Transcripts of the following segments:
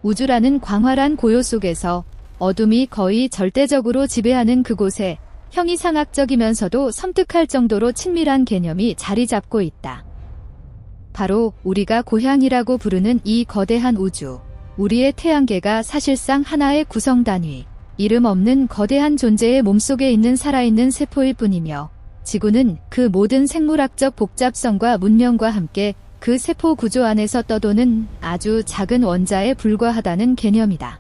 우주라는 광활한 고요 속에서 어둠이 거의 절대적으로 지배하는 그곳에 형이상학적이면서도 섬뜩할 정도로 친밀한 개념이 자리 잡고 있다. 바로 우리가 고향이라고 부르는 이 거대한 우주, 우리의 태양계가 사실상 하나의 구성단위, 이름 없는 거대한 존재의 몸속에 있는 살아있는 세포일 뿐이며 지구는 그 모든 생물학적 복잡성과 문명과 함께 그 세포 구조 안에서 떠도는 아주 작은 원자에 불과하다는 개념이다.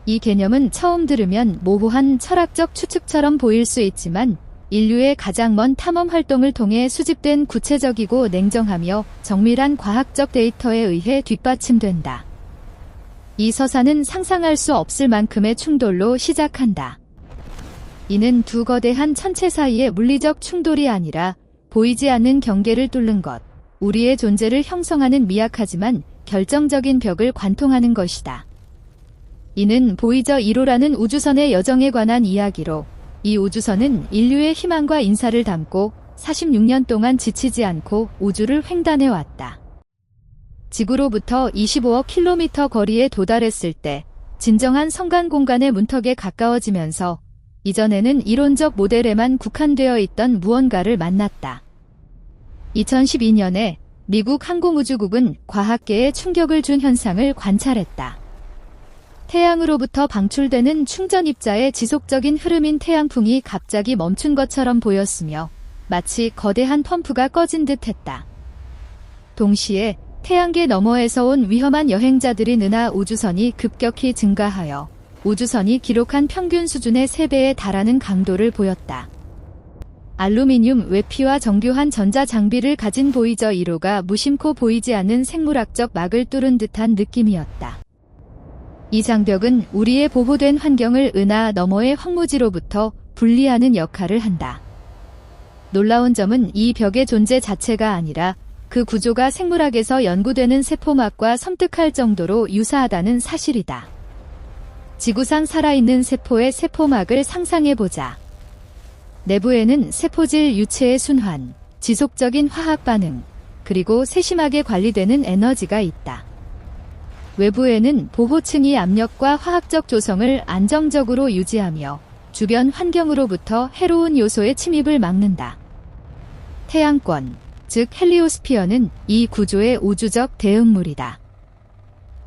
이 개념은 처음 들으면 모호한 철학적 추측처럼 보일 수 있지만 인류의 가장 먼 탐험 활동을 통해 수집된 구체적이고 냉정하며 정밀한 과학적 데이터에 의해 뒷받침된다. 이 서사는 상상할 수 없을 만큼의 충돌로 시작한다. 이는 두 거대한 천체 사이의 물리적 충돌이 아니라 보이지 않는 경계를 뚫는 것, 우리의 존재를 형성하는 미약하지만 결정적인 벽을 관통하는 것이다. 이는 보이저 1호라는 우주선의 여정에 관한 이야기로 이 우주선은 인류의 희망과 인사를 담고 46년 동안 지치지 않고 우주를 횡단해왔다. 지구로부터 25억 킬로미터 거리에 도달했을 때 진정한 성간 공간의 문턱에 가까워지면서 이전에는 이론적 모델에만 국한되어 있던 무언가를 만났다. 2012년에 미국 항공우주국은 과학계에 충격을 준 현상을 관찰했다. 태양으로부터 방출되는 충전 입자의 지속적인 흐름인 태양풍이 갑자기 멈춘 것처럼 보였으며 마치 거대한 펌프가 꺼진 듯 했다. 동시에 태양계 너머에서 온 위험한 여행자들이 느나 우주선이 급격히 증가하여 우주선이 기록한 평균 수준의 3배에 달하는 강도를 보였다. 알루미늄 외피와 정교한 전자 장비를 가진 보이저 1호가 무심코 보이지 않는 생물학적 막을 뚫은 듯한 느낌이었다. 이 장벽은 우리의 보호된 환경을 은하 너머의 황무지로부터 분리하는 역할을 한다. 놀라운 점은 이 벽의 존재 자체가 아니라 그 구조가 생물학에서 연구되는 세포막과 섬뜩할 정도로 유사하다는 사실이다. 지구상 살아있는 세포의 세포막을 상상해보자. 내부에는 세포질 유체의 순환, 지속적인 화학 반응, 그리고 세심하게 관리되는 에너지가 있다. 외부에는 보호층이 압력과 화학적 조성을 안정적으로 유지하며 주변 환경으로부터 해로운 요소의 침입을 막는다. 태양권, 즉 헬리오스피어는 이 구조의 우주적 대응물이다.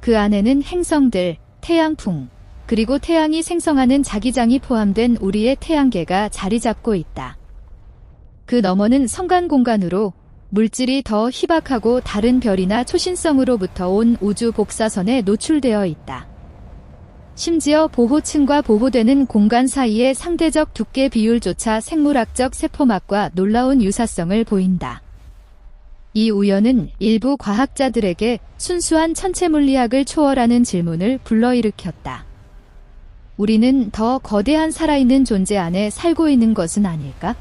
그 안에는 행성들, 태양풍, 그리고 태양이 생성하는 자기장이 포함된 우리의 태양계가 자리 잡고 있다. 그 너머는 성간 공간으로 물질이 더 희박하고 다른 별이나 초신성으로부터 온 우주 복사선에 노출되어 있다. 심지어 보호층과 보호되는 공간 사이의 상대적 두께 비율조차 생물학적 세포막과 놀라운 유사성을 보인다. 이 우연은 일부 과학자들에게 순수한 천체 물리학을 초월하는 질문을 불러일으켰다. 우리는 더 거대한 살아있는 존재 안에 살고 있는 것은 아닐까?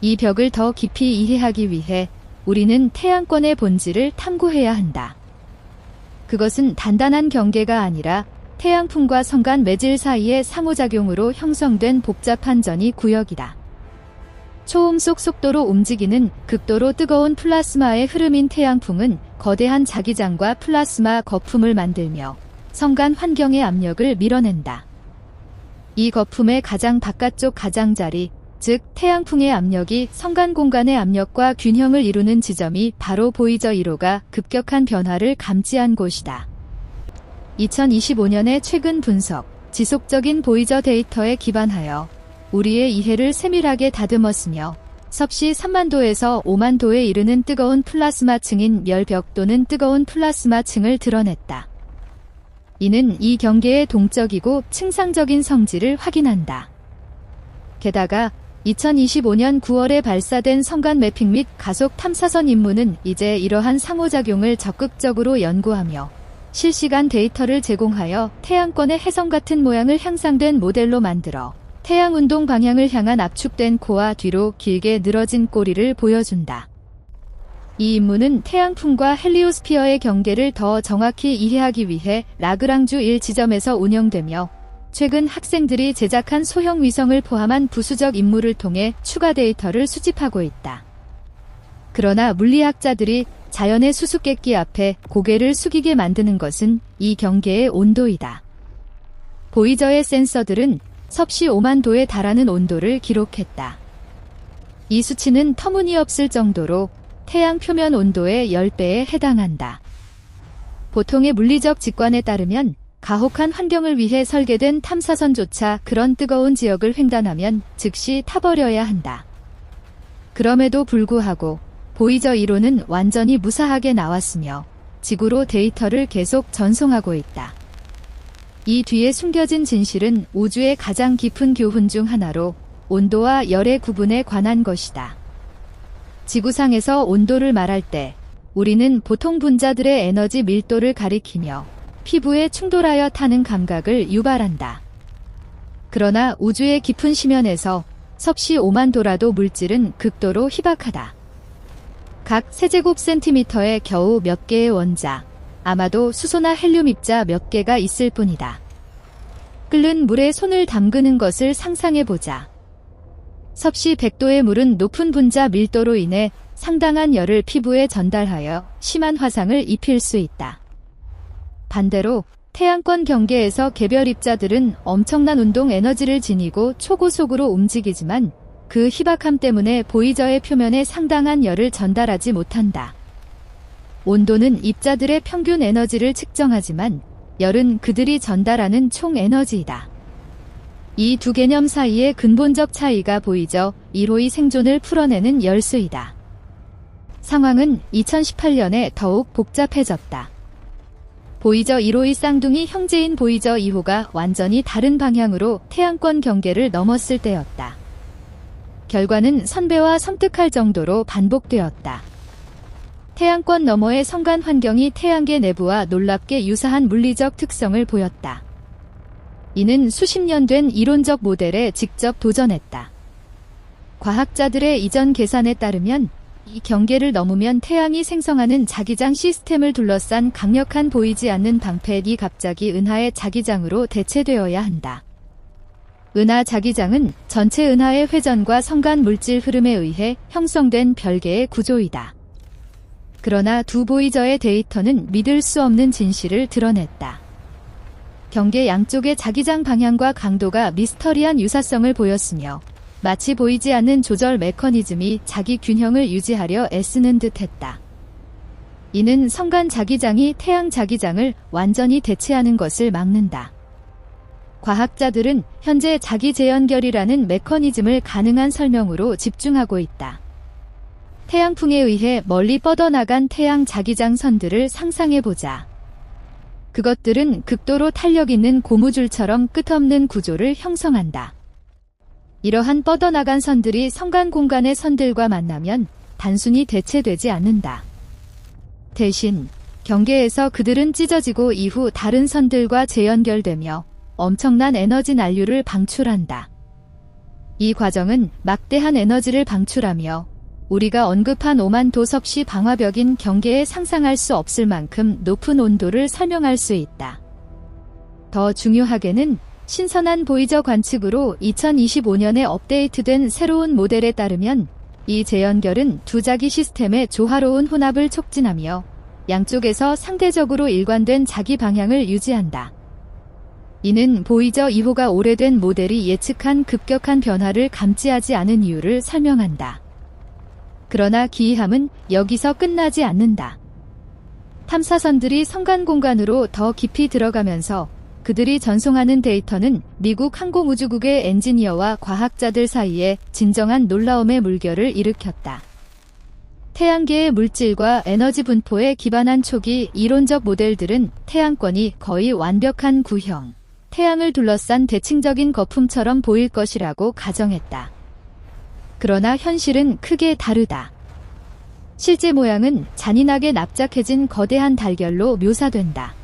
이 벽을 더 깊이 이해하기 위해 우리는 태양권의 본질을 탐구해야 한다. 그것은 단단한 경계가 아니라 태양풍과 성간 매질 사이의 상호작용으로 형성된 복잡한 전이 구역이다. 초음속 속도로 움직이는 극도로 뜨거운 플라스마의 흐름인 태양풍은 거대한 자기장과 플라스마 거품을 만들며 성간 환경의 압력을 밀어낸다. 이 거품의 가장 바깥쪽 가장자리, 즉 태양풍의 압력이 성간 공간의 압력과 균형을 이루는 지점이 바로 보이저 1호가 급격한 변화를 감지한 곳이다. 2025년의 최근 분석, 지속적인 보이저 데이터에 기반하여 우리의 이해를 세밀하게 다듬었으며 섭씨 3만도에서 5만도에 이르는 뜨거운 플라스마층인 멸벽 또는 뜨거운 플라스마층을 드러냈다. 이는 이 경계의 동적이고 측상적인 성질을 확인한다. 게다가 2025년 9월에 발사된 성간 매핑 및 가속 탐사선 임무는 이제 이러한 상호작용을 적극적으로 연구하며 실시간 데이터를 제공하여 태양권의 혜성 같은 모양을 향상된 모델로 만들어 태양 운동 방향을 향한 압축된 코와 뒤로 길게 늘어진 꼬리를 보여준다. 이 임무는 태양풍과 헬리오스피어의 경계를 더 정확히 이해하기 위해 라그랑주 1 지점에서 운영되며 최근 학생들이 제작한 소형 위성을 포함한 부수적 임무를 통해 추가 데이터를 수집하고 있다. 그러나 물리학자들이 자연의 수수께끼 앞에 고개를 숙이게 만드는 것은 이 경계의 온도이다. 보이저의 센서들은 섭씨 5만 도에 달하는 온도를 기록했다. 이 수치는 터무니없을 정도로 태양 표면 온도의 10배에 해당한다. 보통의 물리적 직관에 따르면 가혹한 환경을 위해 설계된 탐사선조차 그런 뜨거운 지역을 횡단하면 즉시 타버려야 한다. 그럼에도 불구하고 보이저 1호는 완전히 무사하게 나왔으며 지구로 데이터를 계속 전송하고 있다. 이 뒤에 숨겨진 진실은 우주의 가장 깊은 교훈 중 하나로 온도와 열의 구분에 관한 것이다. 지구상에서 온도를 말할 때 우리는 보통 분자들의 에너지 밀도를 가리키며 피부에 충돌하여 타는 감각을 유발한다. 그러나 우주의 깊은 심연에서 섭씨 5만 도라도 물질은 극도로 희박하다. 각 세제곱센티미터에 겨우 몇 개의 원자, 아마도 수소나 헬륨 입자 몇 개가 있을 뿐이다. 끓는 물에 손을 담그는 것을 상상해보자. 섭씨 100도의 물은 높은 분자 밀도로 인해 상당한 열을 피부에 전달하여 심한 화상을 입힐 수 있다. 반대로 태양권 경계에서 개별 입자들은 엄청난 운동 에너지를 지니고 초고속으로 움직이지만 그 희박함 때문에 보이저의 표면에 상당한 열을 전달하지 못한다. 온도는 입자들의 평균 에너지를 측정하지만 열은 그들이 전달하는 총 에너지이다. 이 두 개념 사이의 근본적 차이가 보이저 1호의 생존을 풀어내는 열쇠이다. 상황은 2018년에 더욱 복잡해졌다. 보이저 1호의 쌍둥이 형제인 보이저 2호가 완전히 다른 방향으로 태양권 경계를 넘었을 때였다. 결과는 선배와 섬뜩할 정도로 반복되었다. 태양권 너머의 성간 환경이 태양계 내부와 놀랍게 유사한 물리적 특성을 보였다. 이는 수십 년 된 이론적 모델에 직접 도전했다. 과학자들의 이전 계산에 따르면 이 경계를 넘으면 태양이 생성하는 자기장 시스템을 둘러싼 강력한 보이지 않는 방패이 갑자기 은하의 자기장으로 대체되어야 한다. 은하 자기장은 전체 은하의 회전과 성간 물질 흐름에 의해 형성된 별개의 구조이다. 그러나 두 보이저의 데이터는 믿을 수 없는 진실을 드러냈다. 경계 양쪽의 자기장 방향과 강도가 미스터리한 유사성을 보였으며 마치 보이지 않는 조절 메커니즘이 자기 균형을 유지하려 애쓰는 듯했다. 이는 성간 자기장이 태양 자기장을 완전히 대체하는 것을 막는다. 과학자들은 현재 자기 재연결이라는 메커니즘을 가능한 설명으로 집중하고 있다. 태양풍에 의해 멀리 뻗어나간 태양 자기장 선들을 상상해보자. 그것들은 극도로 탄력 있는 고무줄처럼 끝없는 구조를 형성한다. 이러한 뻗어나간 선들이 성간 공간의 선들과 만나면 단순히 대체되지 않는다. 대신 경계에서 그들은 찢어지고 이후 다른 선들과 재연결되며 엄청난 에너지 난류를 방출한다. 이 과정은 막대한 에너지를 방출하며 우리가 언급한 5만 도 섭씨 방화벽인 경계에 상상할 수 없을 만큼 높은 온도를 설명할 수 있다. 더 중요하게는 신선한 보이저 관측으로 2025년에 업데이트된 새로운 모델에 따르면 이 재연결은 두 자기 시스템의 조화로운 혼합을 촉진하며 양쪽에서 상대적으로 일관된 자기 방향을 유지한다. 이는 보이저 2호가 오래된 모델이 예측한 급격한 변화를 감지하지 않은 이유를 설명한다. 그러나 기이함은 여기서 끝나지 않는다. 탐사선들이 성간 공간으로 더 깊이 들어가면서 그들이 전송하는 데이터는 미국 항공우주국의 엔지니어와 과학자들 사이에 진정한 놀라움의 물결을 일으켰다. 태양계의 물질과 에너지 분포에 기반한 초기 이론적 모델들은 태양권이 거의 완벽한 구형, 태양을 둘러싼 대칭적인 거품처럼 보일 것이라고 가정했다. 그러나 현실은 크게 다르다. 실제 모양은 잔인하게 납작해진 거대한 달결로 묘사된다.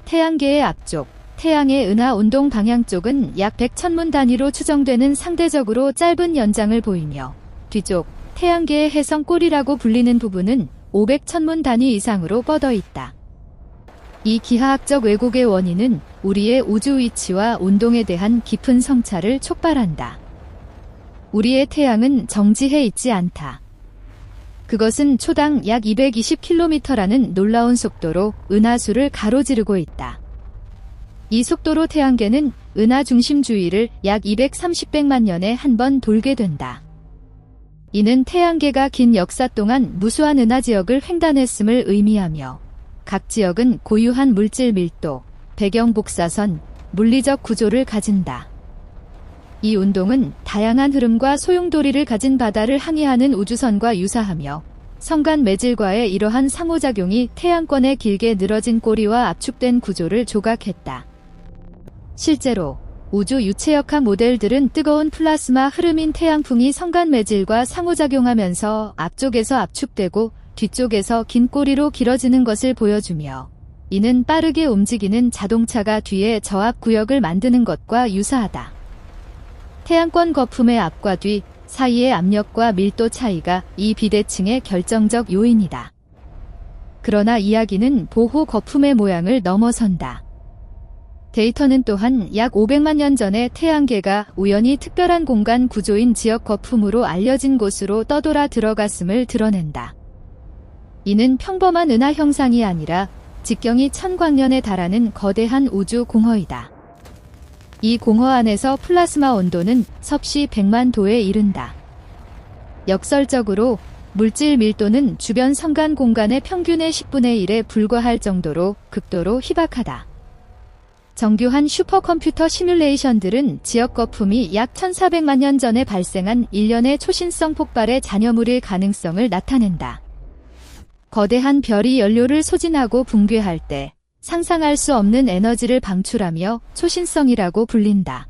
태양계의 앞쪽, 태양의 은하 운동 방향 쪽은 약 100천문 단위로 추정되는 상대적으로 짧은 연장을 보이며 뒤쪽, 태양계의 해성 꼬리라고 불리는 부분은 500천문 단위 이상으로 뻗어 있다. 이 기하학적 왜곡의 원인은 우리의 우주 위치와 운동에 대한 깊은 성찰을 촉발한다. 우리의 태양은 정지해 있지 않다. 그것은 초당 약 220km라는 놀라운 속도로 은하수를 가로지르고 있다. 이 속도로 태양계는 은하 중심 주위를 약 230백만 년에 한 번 돌게 된다. 이는 태양계가 긴 역사 동안 무수한 은하 지역을 횡단했음을 의미하며 각 지역은 고유한 물질 밀도, 배경 복사선, 물리적 구조를 가진다. 이 운동은 다양한 흐름과 소용돌이를 가진 바다를 항해하는 우주선과 유사하며 성간 매질과의 이러한 상호작용이 태양권의 길게 늘어진 꼬리와 압축된 구조를 조각했다. 실제로 우주 유체역학 모델들은 뜨거운 플라스마 흐름인 태양풍이 성간 매질과 상호작용하면서 앞쪽에서 압축되고 뒤쪽에서 긴 꼬리로 길어지는 것을 보여주며 이는 빠르게 움직이는 자동차가 뒤에 저압 구역을 만드는 것과 유사하다. 태양권 거품의 앞과 뒤 사이의 압력과 밀도 차이가 이 비대칭의 결정적 요인이다. 그러나 이야기는 보호 거품의 모양을 넘어선다. 데이터는 또한 약 500만 년 전에 태양계가 우연히 특별한 공간 구조인 지역 거품으로 알려진 곳으로 떠돌아 들어갔음을 드러낸다. 이는 평범한 은하 형상이 아니라 직경이 1000광년에 달하는 거대한 우주 공허이다. 이 공허 안에서 플라스마 온도는 섭씨 100만 도에 이른다. 역설적으로 물질 밀도는 주변 성간 공간의 평균의 10분의 1에 불과할 정도로 극도로 희박하다. 정교한 슈퍼컴퓨터 시뮬레이션들은 지역 거품이 약 1400만 년 전에 발생한 일련의 초신성 폭발의 잔여물일 가능성을 나타낸다. 거대한 별이 연료를 소진하고 붕괴할 때 상상할 수 없는 에너지를 방출하며 초신성이라고 불린다.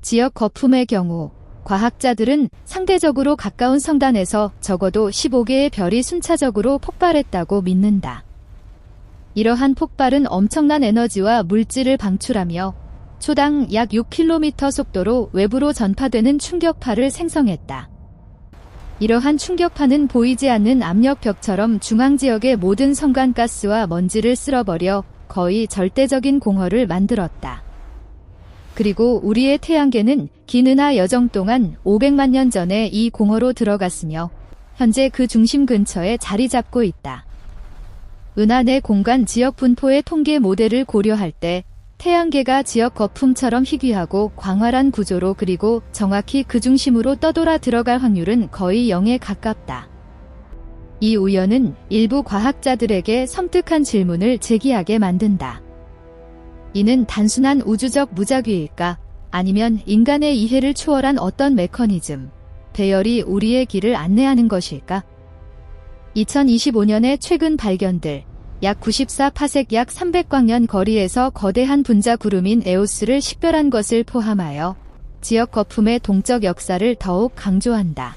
지역 거품의 경우 과학자들은 상대적으로 가까운 성단에서 적어도 15개의 별이 순차적으로 폭발했다고 믿는다. 이러한 폭발은 엄청난 에너지와 물질을 방출하며 초당 약 6km 속도로 외부로 전파되는 충격파를 생성했다. 이러한 충격파는 보이지 않는 압력벽처럼 중앙지역의 모든 성간가스와 먼지를 쓸어버려 거의 절대적인 공허를 만들었다. 그리고 우리의 태양계는 긴 은하 여정 동안 500만 년 전에 이 공허로 들어갔으며 현재 그 중심 근처에 자리 잡고 있다. 은하 내 공간 지역 분포의 통계 모델을 고려할 때 태양계가 지역 거품처럼 희귀하고 광활한 구조로 그리고 정확히 그 중심으로 떠돌아 들어갈 확률은 거의 0에 가깝다. 이 우연은 일부 과학자들에게 섬뜩한 질문을 제기하게 만든다. 이는 단순한 우주적 무작위일까? 아니면 인간의 이해를 초월한 어떤 메커니즘, 배열이 우리의 길을 안내하는 것일까? 2025년의 최근 발견들, 약 94파섹 약 300광년 거리에서 거대한 분자 구름인 에오스를 식별한 것을 포함하여 지역 거품의 동적 역사를 더욱 강조한다.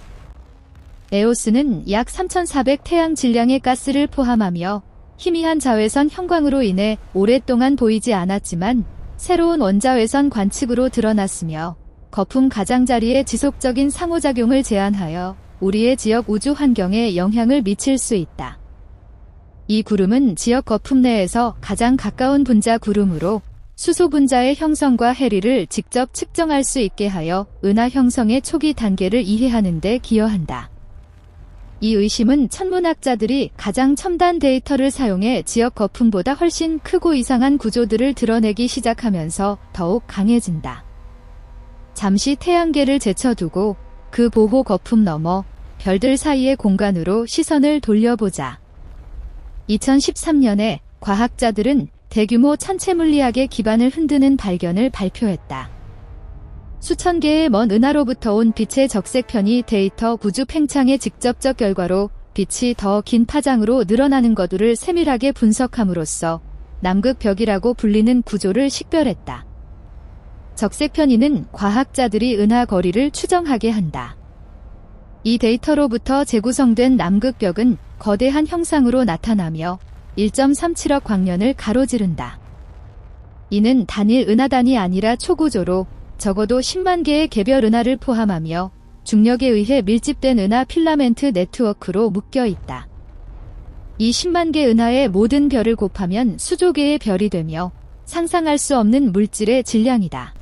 에오스는 약 3400 태양 질량의 가스를 포함하며 희미한 자외선 형광으로 인해 오랫동안 보이지 않았지만 새로운 원자외선 관측으로 드러났으며 거품 가장자리의 지속적인 상호작용을 제한하여 우리의 지역 우주 환경에 영향을 미칠 수 있다. 이 구름은 지역 거품 내에서 가장 가까운 분자 구름으로 수소 분자의 형성과 해리를 직접 측정할 수 있게 하여 은하 형성의 초기 단계를 이해하는 데 기여한다. 이 의심은 천문학자들이 가장 첨단 데이터를 사용해 지역 거품보다 훨씬 크고 이상한 구조들을 드러내기 시작하면서 더욱 강해진다. 잠시 태양계를 제쳐두고 그 보호 거품 너머 별들 사이의 공간으로 시선을 돌려보자. 2013년에 과학자들은 대규모 천체 물리학의 기반을 흔드는 발견을 발표했다. 수천 개의 먼 은하로부터 온 빛의 적색편이 데이터 우주 팽창의 직접적 결과로 빛이 더 긴 파장으로 늘어나는 것을 세밀하게 분석함으로써 남극벽이라고 불리는 구조를 식별했다. 적색편이는 과학자들이 은하 거리를 추정하게 한다. 이 데이터로부터 재구성된 남극벽은 거대한 형상으로 나타나며 1.37억 광년을 가로지른다. 이는 단일 은하단이 아니라 초구조로 적어도 10만 개의 개별 은하를 포함하며 중력에 의해 밀집된 은하 필라멘트 네트워크로 묶여 있다. 이 10만 개 은하의 모든 별을 곱하면 수조 개의 별이 되며 상상할 수 없는 물질의 질량이다.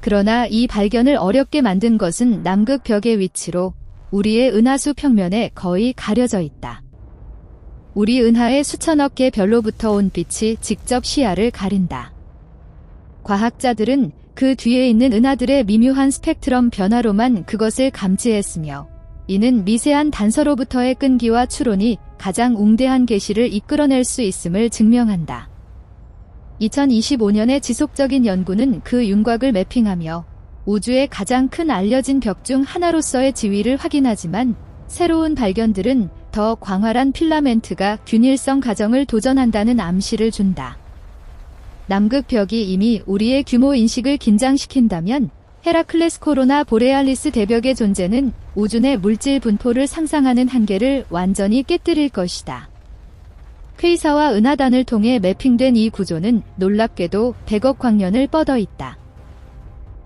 그러나 이 발견을 어렵게 만든 것은 남극벽의 위치로 우리의 은하수 평면에 거의 가려져 있다. 우리 은하의 수천억 개 별로부터 온 빛이 직접 시야를 가린다. 과학자들은 그 뒤에 있는 은하들의 미묘한 스펙트럼 변화로만 그것을 감지했으며, 이는 미세한 단서로부터의 끈기와 추론이 가장 웅대한 계시를 이끌어낼 수 있음을 증명한다. 2025년의 지속적인 연구는 그 윤곽을 매핑하며 우주의 가장 큰 알려진 벽 중 하나로서의 지위를 확인하지만, 새로운 발견들은 더 광활한 필라멘트가 균일성 가정을 도전한다는 암시를 준다. 남극벽이 이미 우리의 규모 인식을 긴장시킨다면, 헤라클레스 코로나 보레알리스 대벽의 존재는 우주 내 물질 분포를 상상하는 한계를 완전히 깨뜨릴 것이다. 퀘이사와 은하단을 통해 매핑된 이 구조는 놀랍게도 100억 광년을 뻗어 있다.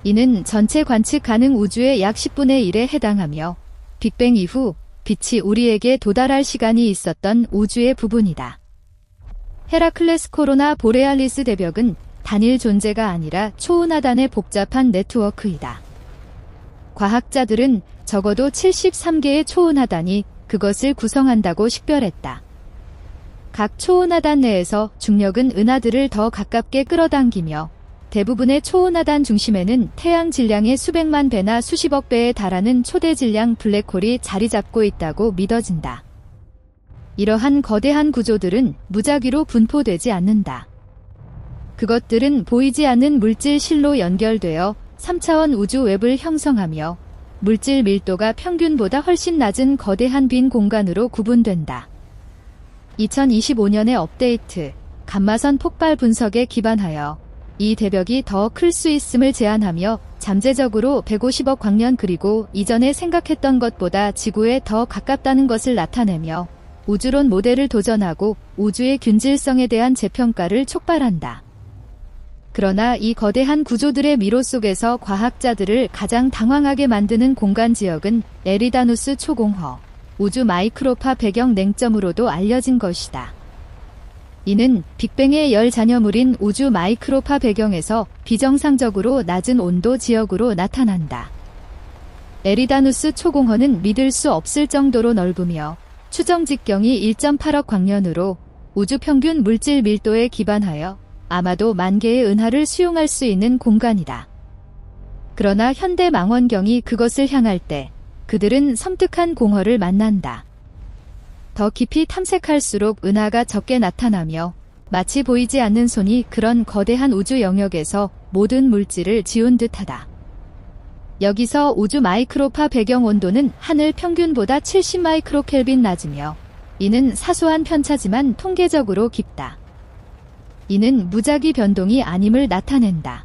이는 전체 관측 가능 우주의 약 10분의 1에 해당하며, 빅뱅 이후 빛이 우리에게 도달할 시간이 있었던 우주의 부분이다. 헤라클레스 코로나 보레알리스 대벽은 단일 존재가 아니라 초은하단의 복잡한 네트워크이다. 과학자들은 적어도 73개의 초은하단이 그것을 구성한다고 식별했다. 각 초은하단 내에서 중력은 은하들을 더 가깝게 끌어당기며, 대부분의 초은하단 중심에는 태양 질량의 수백만 배나 수십억 배에 달하는 초대 질량 블랙홀이 자리 잡고 있다고 믿어진다. 이러한 거대한 구조들은 무작위로 분포되지 않는다. 그것들은 보이지 않는 물질 실로 연결되어 3차원 우주 웹을 형성하며, 물질 밀도가 평균보다 훨씬 낮은 거대한 빈 공간으로 구분된다. 2025년의 업데이트, 감마선 폭발 분석에 기반하여 이 대벽이 더 클 수 있음을 제안하며, 잠재적으로 150억 광년 그리고 이전에 생각했던 것보다 지구에 더 가깝다는 것을 나타내며, 우주론 모델을 도전하고 우주의 균질성에 대한 재평가를 촉발한다. 그러나 이 거대한 구조들의 미로 속에서 과학자들을 가장 당황하게 만드는 공간 지역은 에리다누스 초공허, 우주 마이크로파 배경 냉점으로도 알려진 것이다. 이는 빅뱅의 열 잔여물인 우주 마이크로파 배경에서 비정상적으로 낮은 온도 지역으로 나타난다. 에리다누스 초공허는 믿을 수 없을 정도로 넓으며, 추정 직경이 1.8억 광년으로 우주 평균 물질 밀도에 기반하여 아마도 만 개의 은하를 수용할 수 있는 공간이다. 그러나 현대 망원경이 그것을 향할 때 그들은 섬뜩한 공허를 만난다. 더 깊이 탐색할수록 은하가 적게 나타나며, 마치 보이지 않는 손이 그런 거대한 우주 영역에서 모든 물질을 지운 듯하다. 여기서 우주 마이크로파 배경 온도는 하늘 평균보다 70 마이크로 켈빈 낮으며, 이는 사소한 편차지만 통계적으로 깊다. 이는 무작위 변동이 아님을 나타낸다.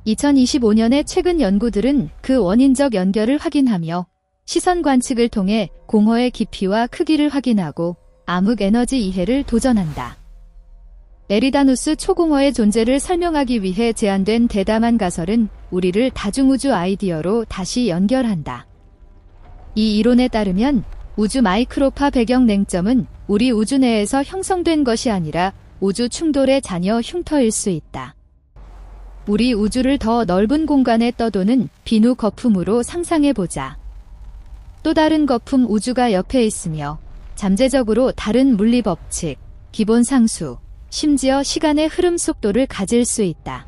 2025년의 최근 연구들은 그 원인적 연결을 확인하며, 시선 관측을 통해 공허의 깊이와 크기를 확인하고 암흑 에너지 이해를 도전한다. 에리다누스 초공허의 존재를 설명하기 위해 제안된 대담한 가설은 우리를 다중우주 아이디어로 다시 연결한다. 이 이론에 따르면 우주 마이크로파 배경 냉점은 우리 우주 내에서 형성된 것이 아니라 우주 충돌의 자녀 흉터일 수 있다. 우리 우주를 더 넓은 공간에 떠도는 비누 거품으로 상상해보자. 또 다른 거품 우주가 옆에 있으며, 잠재적으로 다른 물리 법칙, 기본 상수, 심지어 시간의 흐름 속도를 가질 수 있다.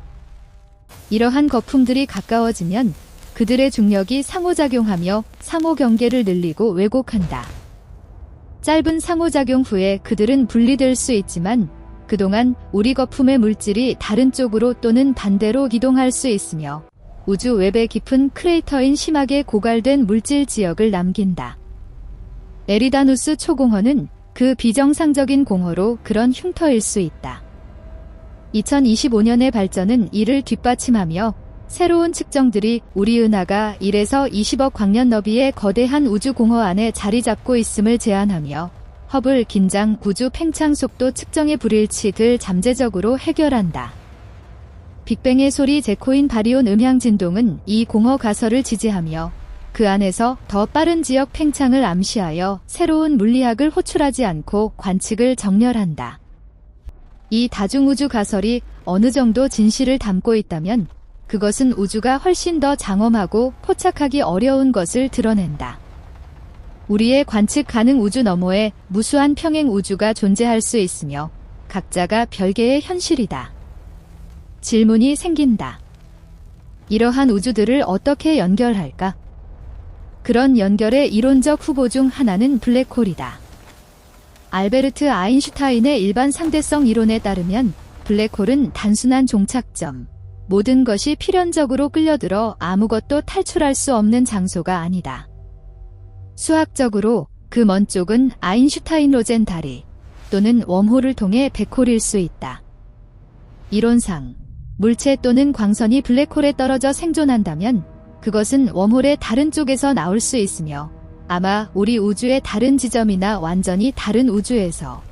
이러한 거품들이 가까워지면 그들의 중력이 상호작용하며 상호 경계를 늘리고 왜곡한다. 짧은 상호작용 후에 그들은 분리될 수 있지만, 그동안 우리 거품의 물질이 다른 쪽으로 또는 반대로 이동할 수 있으며, 우주 웹의 깊은 크레이터인 심하게 고갈된 물질 지역을 남긴다. 에리다누스 초공허는 그 비정상적인 공허로 그런 흉터일 수 있다. 2025년의 발전은 이를 뒷받침하며, 새로운 측정들이 우리 은하가 1에서 20억 광년 너비의 거대한 우주 공허 안에 자리 잡고 있음을 제안하며, 허블 긴장 우주 팽창 속도 측정의 불일치를 잠재적으로 해결한다. 빅뱅의 소리 제코인 바리온 음향 진동은 이 공허 가설을 지지하며, 그 안에서 더 빠른 지역 팽창을 암시하여 새로운 물리학을 호출하지 않고 관측을 정렬한다. 이 다중우주 가설이 어느 정도 진실을 담고 있다면, 그것은 우주가 훨씬 더 장엄하고 포착하기 어려운 것을 드러낸다. 우리의 관측 가능 우주 너머에 무수한 평행 우주가 존재할 수 있으며 각자가 별개의 현실이다. 질문이 생긴다. 이러한 우주들을 어떻게 연결할까? 그런 연결의 이론적 후보 중 하나는 블랙홀이다. 알베르트 아인슈타인의 일반 상대성 이론에 따르면 블랙홀은 단순한 종착점, 모든 것이 필연적으로 끌려들어 아무것도 탈출할 수 없는 장소가 아니다. 수학적으로 그 먼 쪽은 아인슈타인-로젠 다리 또는 웜홀을 통해 백홀일 수 있다. 이론상 물체 또는 광선이 블랙홀에 떨어져 생존한다면 그것은 웜홀의 다른 쪽에서 나올 수 있으며 아마 우리 우주의 다른 지점이나 완전히 다른 우주에서.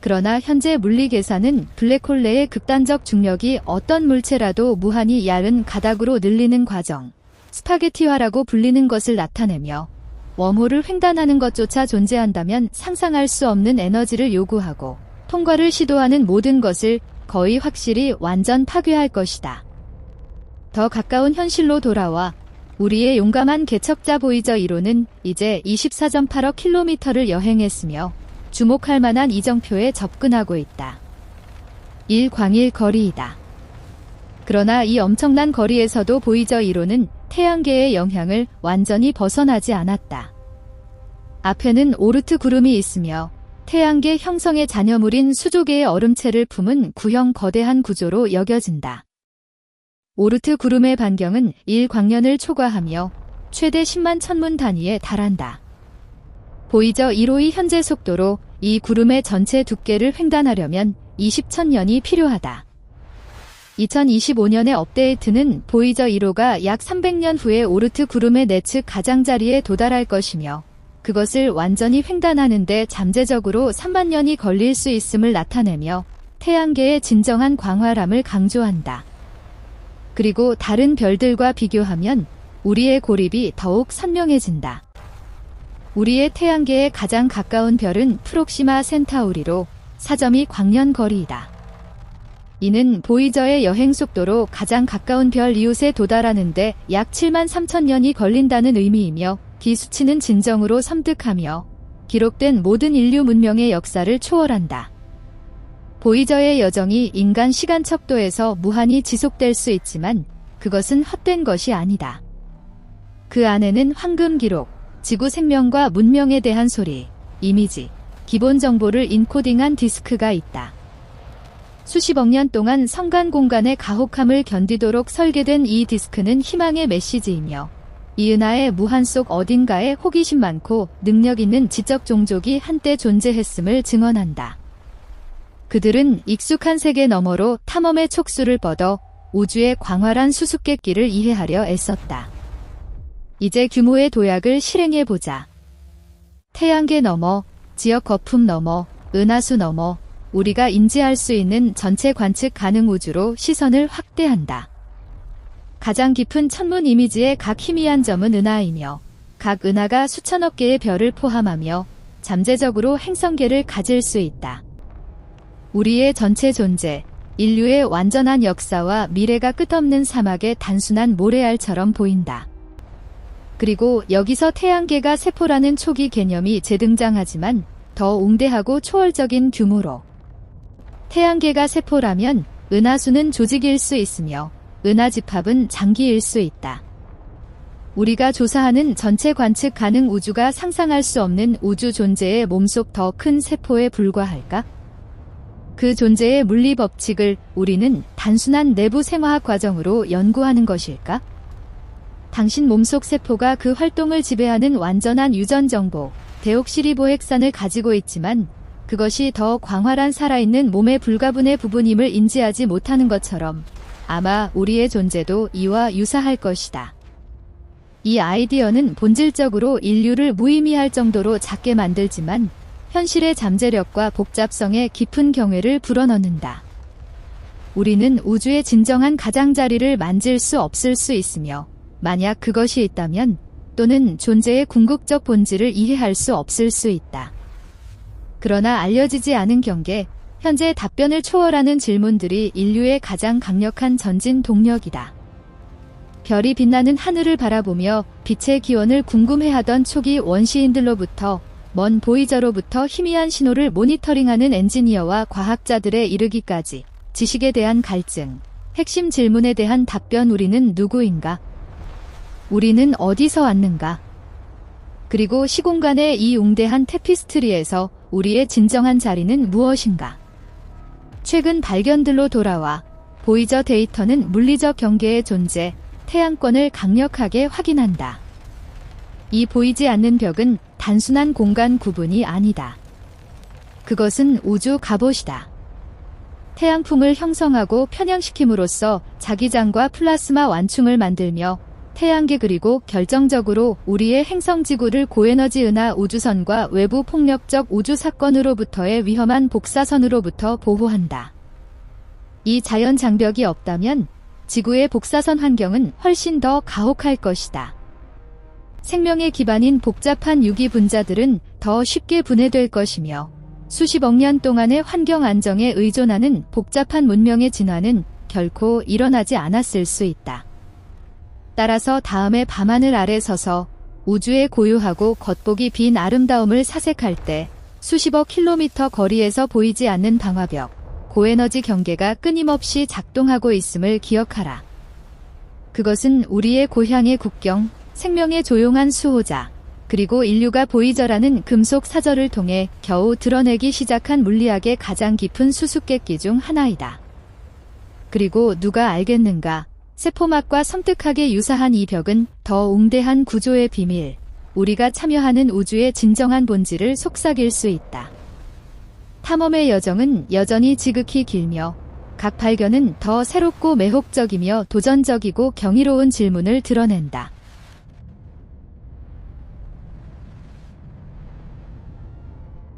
그러나 현재 물리 계산은 블랙홀 내의 극단적 중력이 어떤 물체라도 무한히 얇은 가닥으로 늘리는 과정, 스파게티화라고 불리는 것을 나타내며 웜홀을 횡단하는 것조차 존재한다면 상상할 수 없는 에너지를 요구하고 통과를 시도하는 모든 것을 거의 확실히 완전 파괴할 것이다. 더 가까운 현실로 돌아와 우리의 용감한 개척자 보이저 1호는 이제 24.8억 킬로미터를 여행했으며 주목할 만한 이정표에 접근하고 있다. 일광일 거리이다. 그러나 이 엄청난 거리에서도 보이저 1호는 태양계의 영향을 완전히 벗어나지 않았다. 앞에는 오르트 구름이 있으며 태양계 형성의 잔여물인 수조계의 얼음체를 품은 구형 거대한 구조로 여겨진다. 오르트 구름의 반경은 1광년을 초과하며 최대 10만 천문 단위에 달한다. 보이저 1호의 현재 속도로 이 구름의 전체 두께를 횡단하려면 20,000년이 필요하다. 2025년의 업데이트는 보이저 1호가 약 300년 후에 오르트 구름의 내측 가장자리에 도달할 것이며 그것을 완전히 횡단하는 데 잠재적으로 3만 년이 걸릴 수 있음을 나타내며 태양계의 진정한 광활함을 강조한다. 그리고 다른 별들과 비교하면 우리의 고립이 더욱 선명해진다. 우리의 태양계에 가장 가까운 별은 프록시마 센타우리로 4.2 광년 거리이다. 이는 보이저의 여행 속도로 가장 가까운 별 이웃에 도달하는데 약 7만 3천 년이 걸린다는 의미이며 기 수치는 진정으로 섬뜩하며 기록된 모든 인류 문명의 역사를 초월한다. 보이저의 여정이 인간 시간 척도에서 무한히 지속될 수 있지만 그것은 헛된 것이 아니다. 그 안에는 황금 기록, 지구 생명과 문명에 대한 소리, 이미지, 기본 정보를 인코딩한 디스크가 있다. 수십억 년 동안 성간 공간의 가혹함을 견디도록 설계된 이 디스크는 희망의 메시지이며 이 은하의 무한 속 어딘가에 호기심 많고 능력 있는 지적 종족이 한때 존재했음을 증언한다. 그들은 익숙한 세계 너머로 탐험의 촉수를 뻗어 우주의 광활한 수수께끼를 이해하려 애썼다. 이제 규모의 도약을 실행해보자. 태양계 너머, 지역 거품 너머, 은하수 너머, 우리가 인지할 수 있는 전체 관측 가능 우주로 시선을 확대한다. 가장 깊은 천문 이미지의 각 희미한 점은 은하이며 각 은하가 수천억 개의 별을 포함하며 잠재적으로 행성계를 가질 수 있다. 우리의 전체 존재, 인류의 완전한 역사와 미래가 끝없는 사막의 단순한 모래알처럼 보인다. 그리고 여기서 태양계가 세포라는 초기 개념이 재등장하지만 더 웅대하고 초월적인 규모로. 태양계가 세포라면 은하수는 조직일 수 있으며 은하집합은 장기일 수 있다. 우리가 조사하는 전체 관측 가능 우주가 상상할 수 없는 우주 존재의 몸속 더 큰 세포에 불과할까? 그 존재의 물리 법칙을 우리는 단순한 내부 생화학 과정으로 연구하는 것일까? 당신 몸속 세포가 그 활동을 지배하는 완전한 유전 정보, 데옥시리보핵산을 가지고 있지만 그것이 더 광활한 살아있는 몸의 불가분의 부분임을 인지하지 못하는 것처럼 아마 우리의 존재도 이와 유사할 것이다. 이 아이디어는 본질적으로 인류를 무의미할 정도로 작게 만들지만 현실의 잠재력과 복잡성의 깊은 경외를 불어넣는다. 우리는 우주의 진정한 가장자리를 만질 수 없을 수 있으며 만약 그것이 있다면 또는 존재의 궁극적 본질을 이해할 수 없을 수 있다. 그러나 알려지지 않은 경계, 현재 답변을 초월하는 질문들이 인류의 가장 강력한 전진 동력이다. 별이 빛나는 하늘을 바라보며 빛의 기원을 궁금해하던 초기 원시인들로부터 먼 보이저로부터 희미한 신호를 모니터링하는 엔지니어와 과학자들에 이르기까지 지식에 대한 갈증, 핵심 질문에 대한 답변 우리는 누구인가? 우리는 어디서 왔는가? 그리고 시공간의 이 웅대한 테피스트리에서 우리의 진정한 자리는 무엇인가? 최근 발견들로 돌아와 보이저 데이터는 물리적 경계의 존재, 태양권을 강력하게 확인한다. 이 보이지 않는 벽은 단순한 공간 구분이 아니다. 그것은 우주 갑옷이다. 태양풍을 형성하고 편향시킴으로써 자기장과 플라스마 완충을 만들며 태양계 그리고 결정적으로 우리의 행성지구를 고에너지 은하 우주선과 외부 폭력적 우주 사건으로부터의 위험한 복사선으로부터 보호한다. 이 자연 장벽이 없다면 지구의 복사선 환경은 훨씬 더 가혹할 것이다. 생명의 기반인 복잡한 유기 분자들은 더 쉽게 분해될 것이며 수십억 년 동안의 환경 안정에 의존하는 복잡한 문명의 진화는 결코 일어나지 않았을 수 있다. 따라서 다음에 밤하늘 아래 서서 우주의 고요하고 겉보기 빈 아름다움을 사색할 때 수십억 킬로미터 거리에서 보이지 않는 방화벽, 고에너지 경계가 끊임없이 작동하고 있음을 기억하라. 그것은 우리의 고향의 국경, 생명의 조용한 수호자, 그리고 인류가 보이저라는 금속 사절을 통해 겨우 드러내기 시작한 물리학의 가장 깊은 수수께끼 중 하나이다. 그리고 누가 알겠는가? 세포막과 섬뜩하게 유사한 이 벽은 더 웅대한 구조의 비밀, 우리가 참여하는 우주의 진정한 본질을 속삭일 수 있다. 탐험의 여정은 여전히 지극히 길며 각 발견은 더 새롭고 매혹적이며 도전적이고 경이로운 질문을 드러낸다.